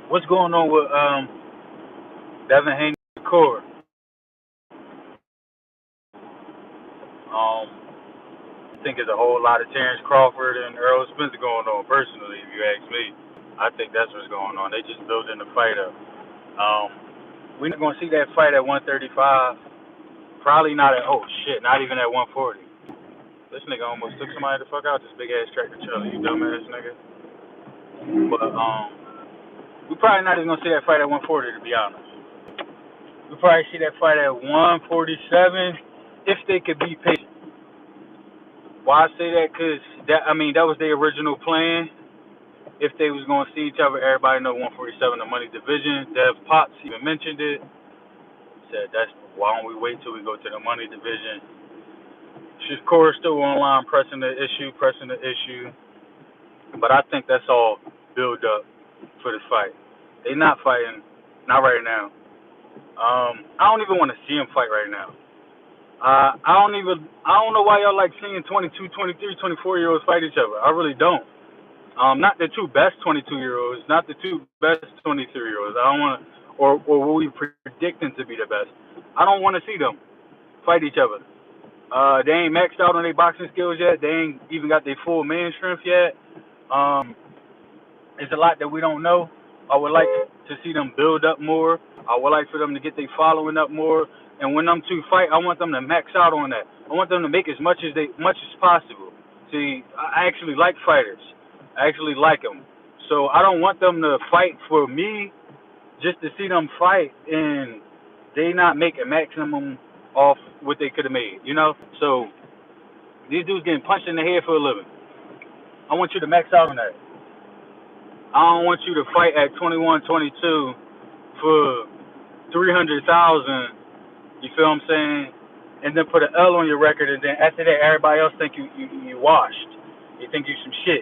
What's going on with Devin Haney Shakur? I think there's a whole lot of Terrence Crawford and Earl Spencer going on. Personally, if you ask me, I think that's what's going on. They just building the fight up. Um, we're not gonna see that fight at 135. Probably not at not even at 140. This nigga almost took somebody the fuck out. This big ass tractor trailer, you dumbass nigga. But we probably not even gonna see that fight at 140 to be honest. We probably see that fight at 147 if they could be patient. Why I say that? Cause that was their original plan. If they was gonna see each other, everybody know 147 the money division. Dev Potts even mentioned it. Said that's why don't we wait till we go to the money division. Shakur still online pressing the issue. But I think that's all build up for the fight. They not fighting, not right now. I don't even want to see them fight right now. I don't know why y'all like seeing 22, 23, 24-year-olds fight each other. I really don't. Not the two best 22-year-olds, not the two best 23-year-olds. I don't want to, or what we predicting to be the best. I don't want to see them fight each other. They ain't maxed out on their boxing skills yet. They ain't even got their full man strength yet. It's a lot that we don't know. I would like to see them build up more. I would like for them to get their following up more. And when them two fight, I want them to max out on that. I want them to make as much as possible. See, I actually like fighters. I actually like them. So I don't want them to fight for me just to see them fight and they not make a maximum off what they could have made, you know? So these dudes getting punched in the head for a living. I want you to max out on that. I don't want you to fight at 21, 22 for 300,000. You feel what I'm saying? And then put an L on your record, and then after that, everybody else think you washed. They think you some shit.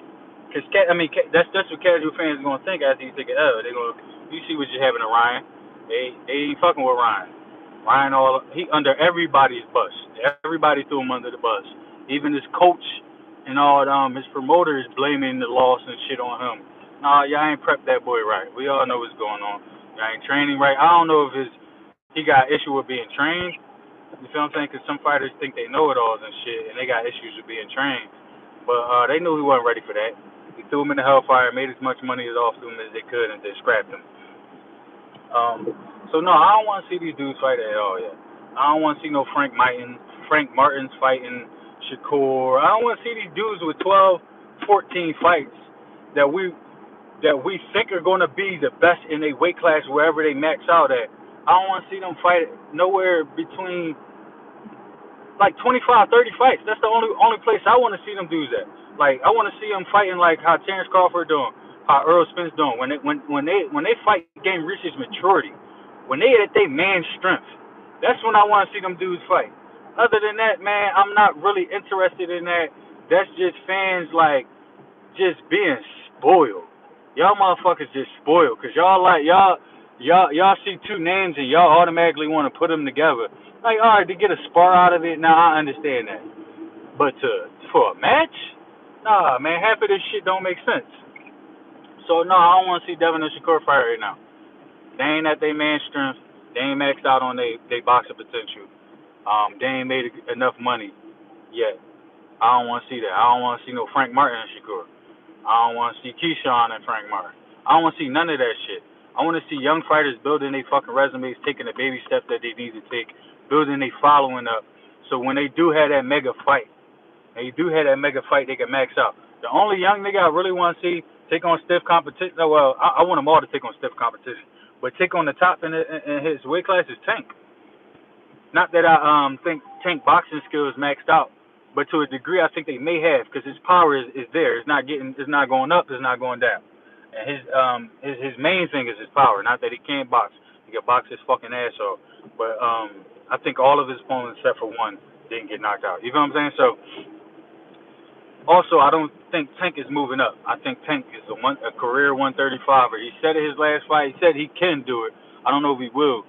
Cause that's what casual fans are gonna think after you take an L. They gonna you see what you're having to Ryan. They ain't fucking with Ryan. Ryan he under everybody's bus. Everybody threw him under the bus. Even his coach and all his promoters blaming the loss and shit on him. Nah, y'all ain't prepped that boy right. We all know what's going on. Y'all ain't training right. I don't know if he got issue with being trained. You feel what I'm saying? Because some fighters think they know it all and shit, and they got issues with being trained. But they knew he wasn't ready for that. He threw him in the hellfire, made as much money off him as they could, and then scrapped him. So no, I don't want to see these dudes fight at all yet. I don't want to see no Frank Martins fighting Shakur. I don't want to see these dudes with 12, 14 fights that we think are going to be the best in a weight class wherever they max out at. I don't want to see them fight nowhere between like 25, 30 fights. That's the only place I want to see them dudes at. Like I want to see them fighting like how Terrence Crawford doing, how Earl Spence doing. When they fight, game reaches maturity. When they at their man strength, that's when I want to see them dudes fight. Other than that, man, I'm not really interested in that. That's just fans like just being spoiled. Y'all motherfuckers just spoiled because y'all see two names and y'all automatically want to put them together. Like, all right, to get a spar out of it, now I understand that. But for a match, nah, man, half of this shit don't make sense. So no, I don't want to see Devin and Shakur fight right now. They ain't at their man strength. They ain't maxed out on their boxing potential. They ain't made enough money yet. I don't want to see that. I don't want to see no Frank Martin and Shakur. I don't want to see Keyshawn and Frank Martin. I don't want to see none of that shit. I want to see young fighters building their fucking resumes, taking the baby steps that they need to take, building their following up. So when they do have that mega fight, they can max out. The only young nigga I really want to see take on stiff competition, well, I want them all to take on stiff competition, but take on the top in his weight class is Tank. Not that I think Tank boxing skills maxed out, but to a degree I think they may have because his power is there. It's not going up, it's not going down. And his main thing is his power. Not that he can't box. He can box his fucking ass off. But I think all of his opponents except for one didn't get knocked out. You know what I'm saying? So also I don't think Tank is moving up. I think Tank is a career 135er. He said in his last fight, he said he can do it. I don't know if he will,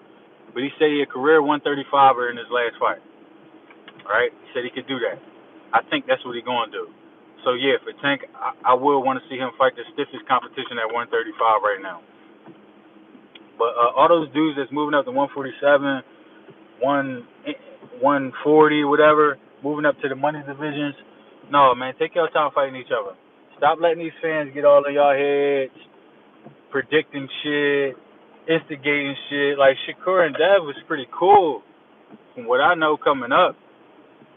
but he said he a career 135er in his last fight. All right? He said he could do that. I think that's what he's going to do. So, yeah, for Tank, I will want to see him fight the stiffest competition at 135 right now. But all those dudes that's moving up to 147, 140, whatever, moving up to the money divisions. No, man, take your time fighting each other. Stop letting these fans get all in y'all heads, predicting shit, instigating shit. Like Shakur and Dev was pretty cool. From what I know coming up,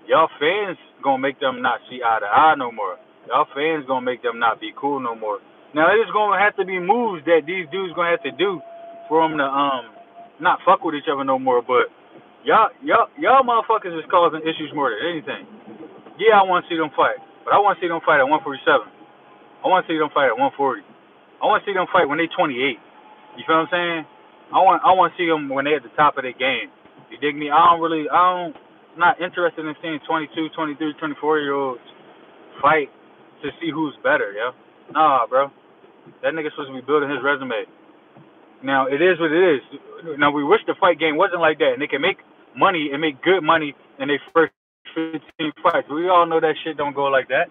y'all fans gonna make them not see eye to eye no more. Y'all fans gonna make them not be cool no more. Now it's gonna have to be moves that these dudes gonna have to do for them to not fuck with each other no more. But y'all motherfuckers is causing issues more than anything. Yeah, I want to see them fight, but I want to see them fight at 147. I want to see them fight at 140. I want to see them fight when they 28. You feel what I'm saying? I want to see them when they at the top of their game. You dig me? I'm not interested in seeing 22, 23, 24-year-olds fight to see who's better, yo. Nah, bro. That nigga's supposed to be building his resume. Now, it is what it is. Now, we wish the fight game wasn't like that, and they can make money and make good money in their first 15 fights. We all know that shit don't go like that.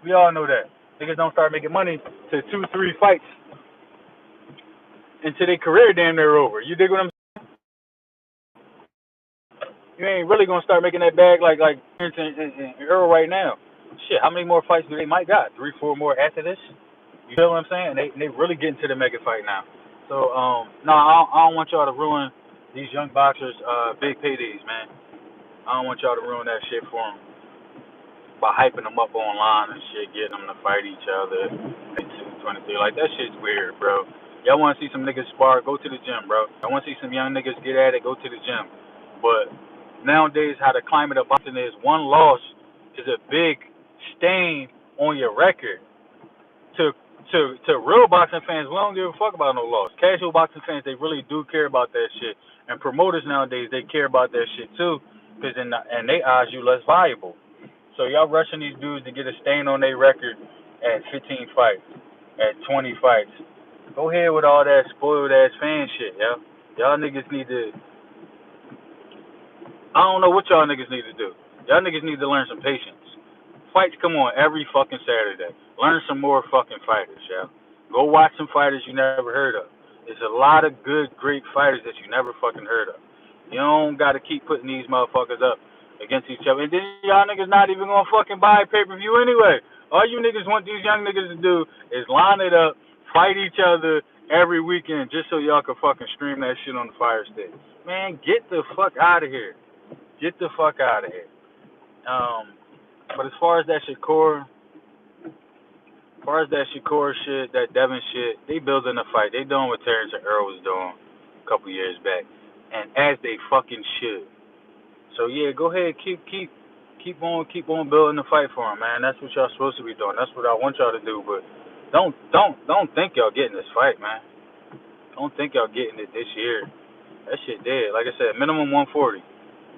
We all know that. Niggas don't start making money to 2-3 fights until their career damn near over. You dig what I'm saying? You ain't really gonna start making that bag like Prince and Earl right now. Shit, how many more fights do they might got? 3, 4 more after this? You feel what I'm saying? They really getting to the mega fight now. So no, I don't want y'all to ruin these young boxers' big paydays, man. I don't want y'all to ruin that shit for them by hyping them up online and shit, getting them to fight each other. 22, 23, like that shit's weird, bro. Y'all want to see some niggas spar? Go to the gym, bro. I want to see some young niggas get at it. Go to the gym. But nowadays, how the climate of boxing is, one loss is a big stain on your record. To real boxing fans, we don't give a fuck about no loss. Casual boxing fans, they really do care about that shit. And promoters nowadays, they care about that shit too, because in their eyes, you less valuable. So y'all rushing these dudes to get a stain on their record at 15 fights, at 20 fights. Go ahead with all that spoiled ass fan shit, yo. Y'all niggas need to. I don't know what y'all niggas need to do. Y'all niggas need to learn some patience. Fights come on every fucking Saturday. Learn some more fucking fighters, yo. Go watch some fighters you never heard of. There's a lot of good, great fighters that you never fucking heard of. You don't gotta keep putting these motherfuckers up against each other. And then y'all niggas not even gonna fucking buy pay-per-view anyway. All you niggas want these young niggas to do is line it up, fight each other every weekend just so y'all can fucking stream that shit on the Fire Stick. Man, get the fuck out of here. Get the fuck out of here. But as far as that Shakur shit, that Devin shit, they building a fight. They doing what Terrence and Earl was doing a couple years back. And as they fucking should. So yeah, go ahead, keep on building the fight for him, man. That's what y'all supposed to be doing. That's what I want y'all to do. But don't think y'all getting this fight, man. Don't think y'all getting it this year. That shit dead. Like I said, minimum 140.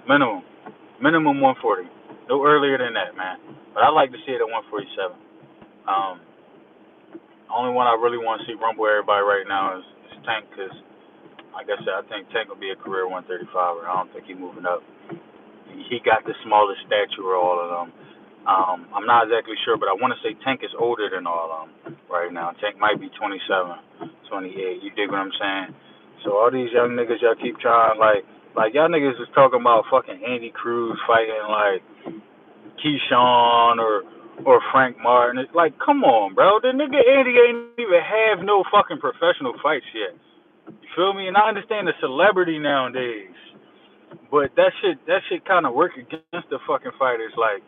Minimum 140. No earlier than that, man. But I like to see it at 147. Only one I really want to see rumble everybody right now is Tank, because, like I said, I think Tank will be a career 135er. I don't think he's moving up. He got the smallest stature of all of them. I'm not exactly sure, but I want to say Tank is older than all of them right now. Tank might be 27, 28. You dig what I'm saying? So all these young niggas, y'all keep trying, like y'all niggas was talking about fucking Andy Cruz fighting like Keyshawn or Frank Martin. It's like, come on, bro. The nigga Andy ain't even have no fucking professional fights yet. You feel me? And I understand the celebrity nowadays, but that shit kind of work against the fucking fighters. Like,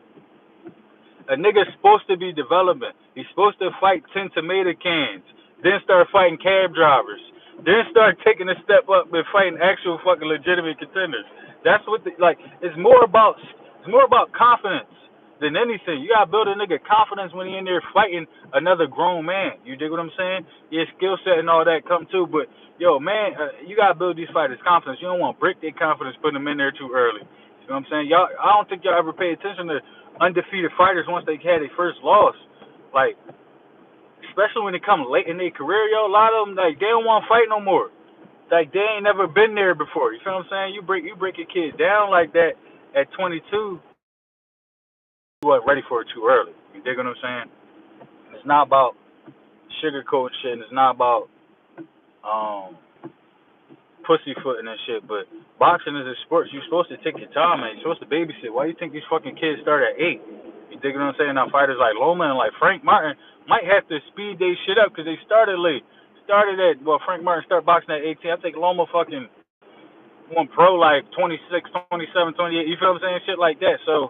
a nigga's supposed to be developing. He's supposed to fight 10 tomato cans, then start fighting cab drivers, then start taking a step up and fighting actual fucking legitimate contenders. That's what it's more about confidence than anything. You gotta build a nigga confidence when he in there fighting another grown man. You dig what I'm saying? Yeah, skill set and all that come too, but yo, man, you gotta build these fighters' confidence. You don't want to break their confidence, putting them in there too early. You know what I'm saying? Y'all, I don't think y'all ever pay attention to undefeated fighters once they had their first loss. Like, especially when they come late in their career, yo, a lot of them, like, they don't want to fight no more. Like, they ain't never been there before. You feel what I'm saying? You break your kid down like that at 22, you wasn't ready for it too early. You dig what I'm saying? It's not about sugarcoat shit, and it's not about pussyfooting and shit. But boxing is a sport. You're supposed to take your time, man. You're supposed to babysit. Why do you think these fucking kids start at 8? You dig what I'm saying? Now fighters like Loma and like Frank Martin might have to speed their shit up because they started late. Frank Martin started boxing at 18. I think Loma fucking went pro like 26, 27, 28. You feel what I'm saying? Shit like that. So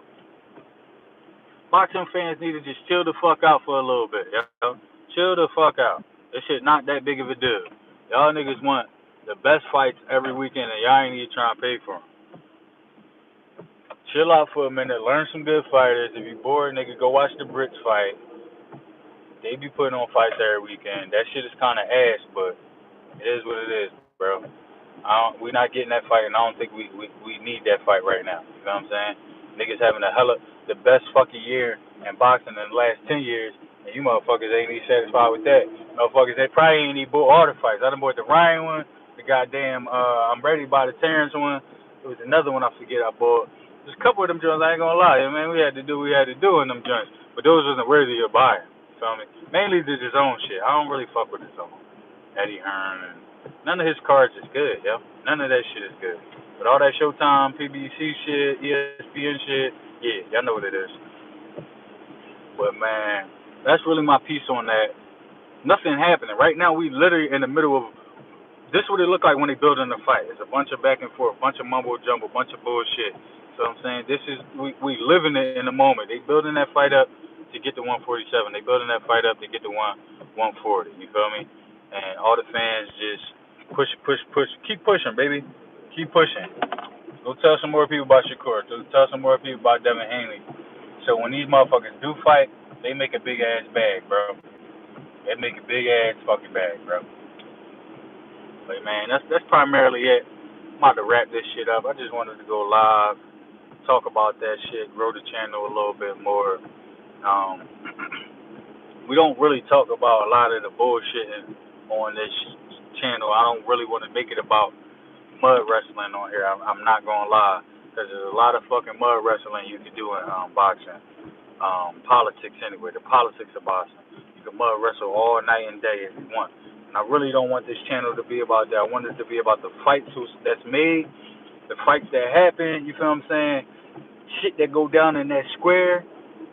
boxing fans need to just chill the fuck out for a little bit, yo. Chill the fuck out. This shit not that big of a deal. Y'all niggas want the best fights every weekend, and y'all ain't even trying to pay for them. Chill out for a minute. Learn some good fighters. If you bored, nigga, go watch the Brits fight. They be putting on fights every weekend. That shit is kind of ass, but it is what it is, bro. We not getting that fight, and I don't think we need that fight right now. You know what I'm saying? Niggas having the best fucking year in boxing in the last 10 years, and you motherfuckers ain't even satisfied with that. Motherfuckers, they probably ain't even bought all the fights. I done bought the Ryan one, the goddamn I'm Ready by the Terrence one. There was another one I forget I bought. There's a couple of them joints, I ain't gonna lie, man. We had to do what we had to do in them joints, but those wasn't worthy of buying. You feel me? Mainly did his own shit. I don't really fuck with his own. Eddie Hearn and none of his cards is good, yo. None of that shit is good. But all that Showtime, PBC shit, ESPN shit, yeah, y'all know what it is. But man, that's really my piece on that. Nothing happening. Right now we literally in the middle of this is what it look like when they building the fight. It's a bunch of back and forth, bunch of mumbo jumbo, bunch of bullshit. So I'm saying this is we living it in the moment. They building that fight up to get to 147. They building that fight up to get to 140. You feel me? And all the fans just push. Keep pushing, baby. Keep pushing. Go tell some more people about Shakur. Go tell some more people about Devin Haney. So when these motherfuckers do fight, they make a big ass bag, bro. They make a big ass fucking bag, bro. But man, that's primarily it. I'm about to wrap this shit up. I just wanted to go live, talk about that shit, grow the channel a little bit more. We don't really talk about a lot of the bullshit on this channel. I don't really want to make it about mud wrestling on here. I'm not gonna lie, because there's a lot of fucking mud wrestling you can do in boxing. Politics anyway. The politics of boxing. You can mud wrestle all night and day if you want. And I really don't want this channel to be about that. I want it to be about the fights that's made, the fights that happen. You feel what I'm saying? Shit that go down in that square,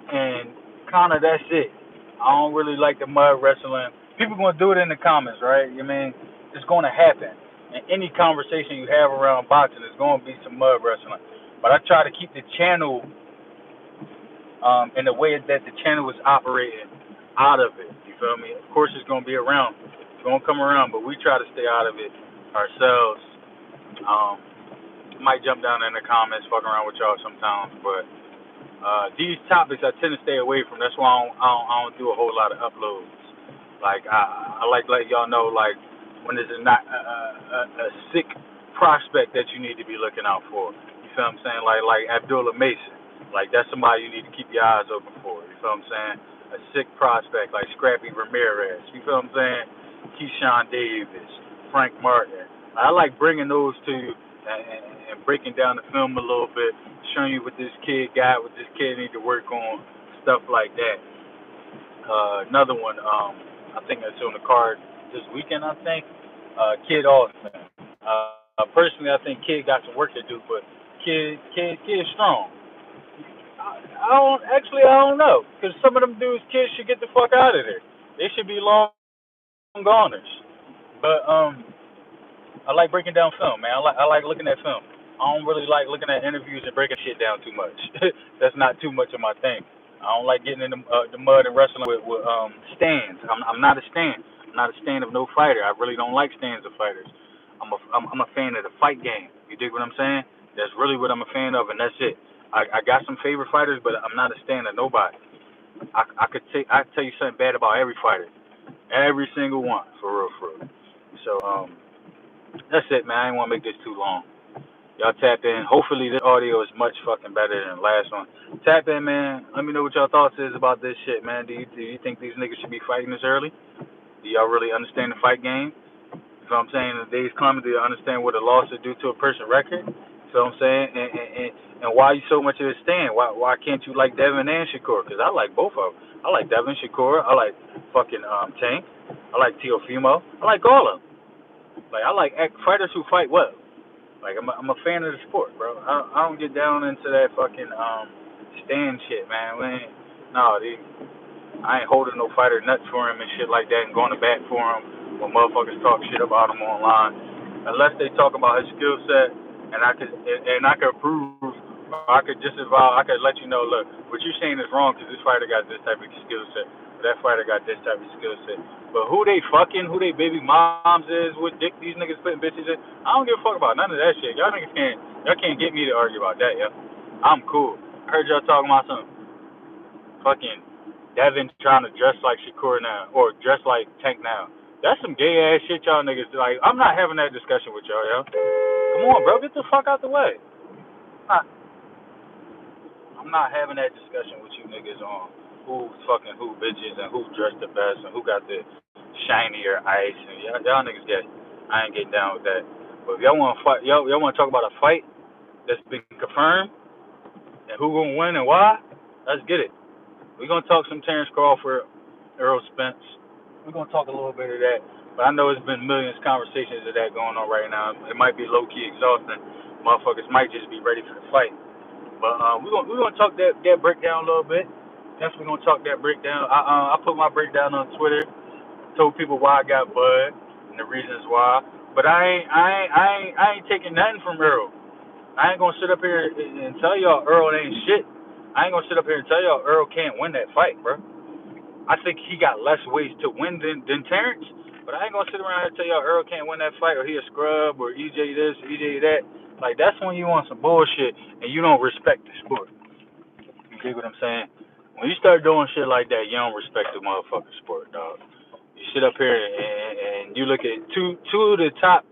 and kind of that's it. I don't really like the mud wrestling. People gonna do it in the comments, right? I mean, it's gonna happen. In any conversation you have around boxing, there's gonna be some mud wrestling. But I try to keep the channel in the way that the channel is operating out of it. You feel me? Of course, it's gonna be around. It's gonna come around, but we try to stay out of it ourselves. Might jump down in the comments, fuck around with y'all sometimes, but these topics I tend to stay away from. That's why I don't do a whole lot of uploads. Like I like to let y'all know, like when there's not a sick prospect that you need to be looking out for. You feel what I'm saying? Like Abdullah Mason. Like that's somebody you need to keep your eyes open for. You feel what I'm saying? A sick prospect like Scrappy Ramirez. You feel what I'm saying? Keyshawn Davis, Frank Martin. I like bringing those to you and breaking down the film a little bit, showing you what this kid got, what this kid need to work on, stuff like that. Another one, I think that's on the card this weekend. I think Kid Austin. Personally, I think Kid got some work to do, but Kid is strong. I don't know, because some of them dudes, kids should get the fuck out of there. They should be long goners. But I like breaking down film, man. I like looking at film. I don't really like looking at interviews and breaking shit down too much. That's not too much of my thing. I don't like getting in the mud and wrestling with stands. I'm not a stand. I'm not a stand of no fighter. I really don't like stands of fighters. I'm a fan of the fight game. You dig what I'm saying? That's really what I'm a fan of, and that's it. I got some favorite fighters, but I'm not a stand of nobody. I could tell you something bad about every fighter, every single one, for real. So that's it, man. I didn't want to make this too long. Y'all tap in. Hopefully this audio is much fucking better than the last one. Tap in, man. Let me know what y'all thoughts is about this shit, man. Do you think these niggas should be fighting this early? Do y'all really understand the fight game? You know what I'm saying? In today's climate, do you understand what a loss would do to a person's record? You know what I'm saying? And why you so much of a stand? Why can't you like Devin and Shakur? Because I like both of them. I like Devin, Shakur. I like fucking Tank. I like Teofimo. I like all of them. Like, I like fighters who fight well. Like, I'm a fan of the sport, bro. I don't get down into that fucking stand shit, man. No, I ain't holding no fighter nuts for him and shit like that and going to bat for him when motherfuckers talk shit about him online. Unless they talk about his skill set and I could prove, or I could disavow, I could let you know, look, what you're saying is wrong because this fighter got this type of skill set, or that fighter got this type of skill set. But who they fucking, who they baby moms is, what dick these niggas putting bitches in, I don't give a fuck about none of that shit. Y'all can't get me to argue about that, yo. I'm cool. I heard y'all talking about some fucking Devin trying to dress like Shakur now, or dress like Tank now. That's some gay ass shit y'all niggas like. I'm not having that discussion with y'all, yo. Come on, bro, get the fuck out the way. I'm not having that discussion with you niggas on who fucking who bitches and who dressed the best and who got the shinier ice and y'all niggas get. I ain't getting down with that. But if y'all want to fight, y'all want to talk about a fight that's been confirmed and who gonna win and why, let's get it. We're going to talk some Terrence Crawford, Errol Spence. We're going to talk a little bit of that. But I know there's been millions of conversations of that going on right now. It might be low-key exhausting. Motherfuckers might just be ready for the fight. But we're gonna talk that breakdown a little bit. Definitely going to talk that breakdown. I put my breakdown on Twitter. Told people why I got Bud and the reasons why. But I ain't taking nothing from Earl. I ain't gonna sit up here and tell y'all Earl ain't shit. I ain't gonna sit up here and tell y'all Earl can't win that fight, bro. I think he got less ways to win than Terrence. But I ain't gonna sit around here and tell y'all Earl can't win that fight or he a scrub or EJ this, EJ that. Like, that's when you want some bullshit and you don't respect the sport. You dig what I'm saying? When you start doing shit like that, you don't respect the motherfucking sport, dog. You sit up here and you look at two of the top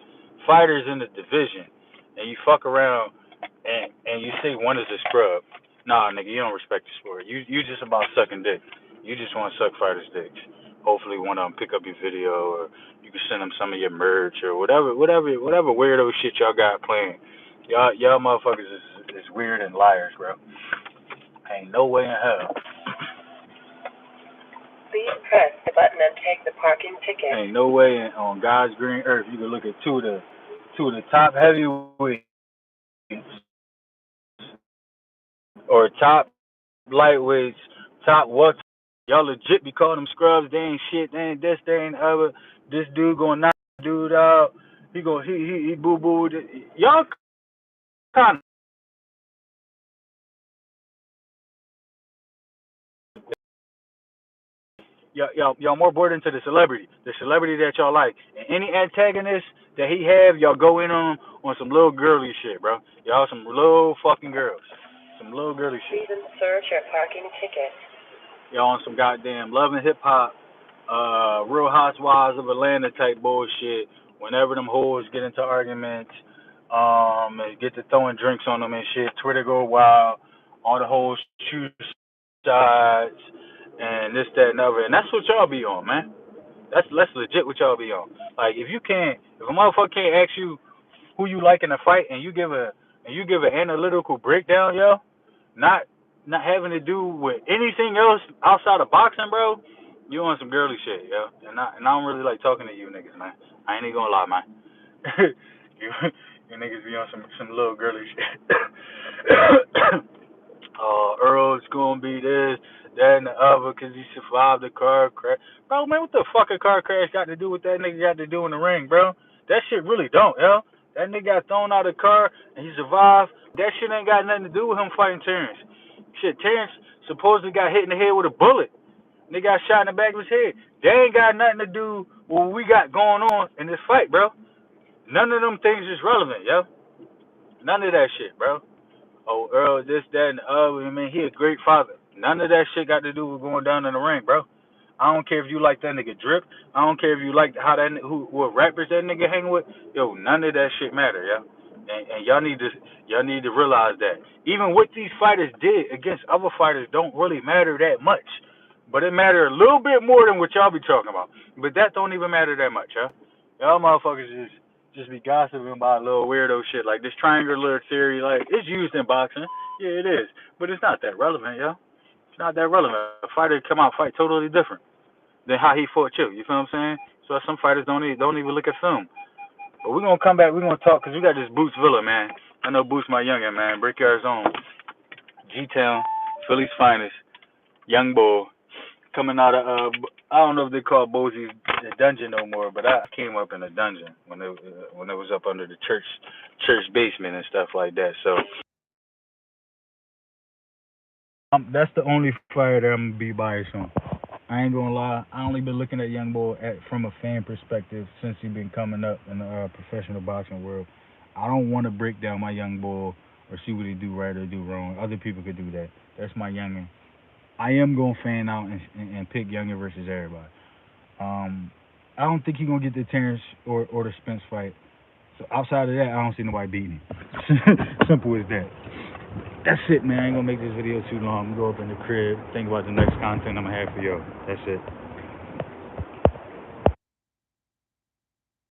fighters in the division, and you fuck around and you say one is a scrub. Nah, nigga, you don't respect the sport. You just about sucking dick. You just want to suck fighters' dicks. Hopefully, one of them pick up your video, or you can send them some of your merch or whatever weirdo shit y'all got playing. Y'all motherfuckers is weird and liars, bro. Ain't no way in hell. Please press the button and take the parking ticket. Ain't no way on God's green earth you can look at two of the top heavyweights or top lightweights, top what? Y'all legit be calling them scrubs. They ain't shit. They ain't this. They ain't other. This dude gonna knock the dude out. He boo boo. Y'all kind of. Y'all more bored into the celebrity that y'all like. And any antagonist that he have, y'all go in on some little girly shit, bro. Y'all some little fucking girls. Some little girly shit. Please insert your parking ticket. Y'all on some goddamn Love and Hip Hop, Real Housewives of Atlanta type bullshit. Whenever them hoes get into arguments, and get to throwing drinks on them and shit, Twitter go wild. All the hoes choose sides and this, that, and other. And that's what y'all be on, man. That's legit what y'all be on. Like, if a motherfucker can't ask you who you like in a fight and you give an analytical breakdown, yo, not having to do with anything else outside of boxing, bro, you on some girly shit, yo. And I don't really like talking to you niggas, man. I ain't even gonna lie, man. you niggas be on some little girly shit. Earl's gonna be this, that, and the other because he survived the car crash. Bro, man, what the fuck a car crash got to do with that nigga got to do in the ring, bro? That shit really don't, yo. That nigga got thrown out of the car and he survived. That shit ain't got nothing to do with him fighting Terrence. Shit, Terrence supposedly got hit in the head with a bullet. Nigga got shot in the back of his head. They ain't got nothing to do with what we got going on in this fight, bro. None of them things is relevant, yo. None of that shit, bro. Oh, Earl, this, that, and the other. I mean, he a great father. None of that shit got to do with going down in the ring, bro. I don't care if you like that nigga Drip. I don't care if you like how what rappers that nigga hang with. Yo, none of that shit matter, yo. And y'all need to realize that. Even what these fighters did against other fighters don't really matter that much. But it matter a little bit more than what y'all be talking about. But that don't even matter that much, huh? Y'all motherfuckers just be gossiping about little weirdo shit like this triangular theory. Like, it's used in boxing. Yeah, it is. But it's not that relevant, yo. It's not that relevant. A fighter come out fight totally different than how he fought you. You feel what I'm saying? So some fighters don't even look at film. But we're gonna come back. We're gonna talk because we got this Boots Villa, man. I know Boots, my youngin, man. Brickyard's own. G-Town, Philly's finest, young bull, coming out of I don't know if they call Bosie's the dungeon no more, but I came up in a dungeon when it was up under the church basement and stuff like that. So that's the only fight that I'm gonna be biased on. I ain't gonna lie. I only been looking at Young Bull from a fan perspective since he been coming up in the professional boxing world. I don't want to break down my Young Bull or see what he do right or do wrong. Other people could do that. That's my youngin. I am gonna fan out and pick Youngin versus everybody. I don't think he's gonna get the Terrence or the Spence fight. So outside of that, I don't see nobody beating him. Simple as that. That's it, man. I ain't gonna make this video too long. I'm gonna go up in the crib, think about the next content I'm gonna have for y'all. That's it.